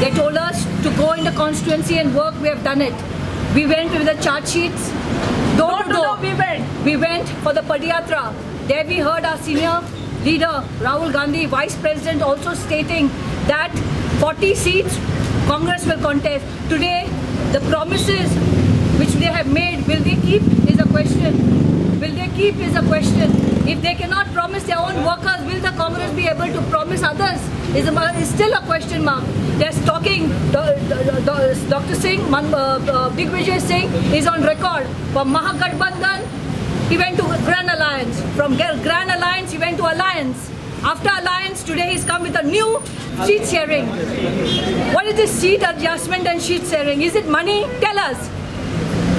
They told us to go in the constituency and work. We have done it. We went with the charge sheets. Door to door. We went for the Padayatra. There we heard our senior leader, Rahul Gandhi, Vice President, also stating that 40 seats Congress will contest. Today, the promises which they have made, will they keep is a question. Will they keep is a question. If they cannot promise their own workers, will the Congress be able to promise others? Is still a question mark. They're talking, Dr. Singh, Digvijay Singh is on record. From Mahagathbandhan, he went to Grand Alliance. From Grand Alliance, he went to Alliance. After Alliance, today he's come with a new seat sharing. What is this seat adjustment and seat sharing? Is it money? Tell us.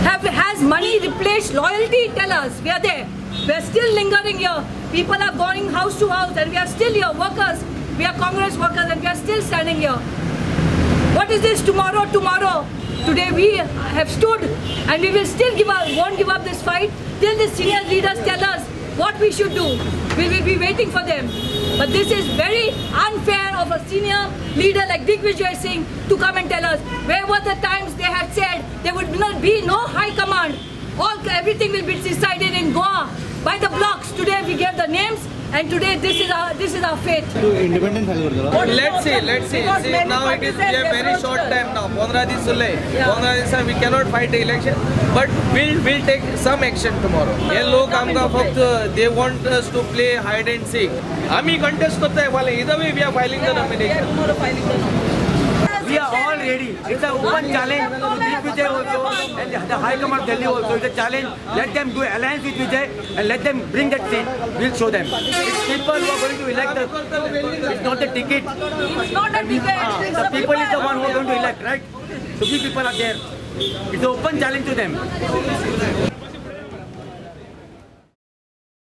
Has money replaced loyalty? Tell us. We are there. We are still lingering here. People are going house to house and we are still here. Workers, we are Congress workers and we are still standing here. What is this tomorrow? Tomorrow. Today we have stood and we will still won't give up this fight till the senior leaders tell us what we should do. We will be waiting for them. But this is very unfair of a senior leader like Digvijay Singh to come and tell us. Where were the times they had said there would not be no high command? Everything will be decided in Goa by the blocks. Today we gave the names and today this is our fate. Let's see. See, now it is a very short time now. 15 days sulay. 15 days we cannot fight the election, but we'll take some action tomorrow. ये लोग हमका फक्त they want us to play hide and seek. आमी contest करते हैं वाले. Either way we are filing the nomination. We are all ready. It's an open challenge to Vijay also and the High Command Delhi also. It's a challenge. Let them do alliance with Vijay and let them bring that seat. We'll show them. It's people who are going to elect it's not a ticket. It's not a ticket. The people is the one who are going to elect, right? So we people are there. It's an open challenge to them.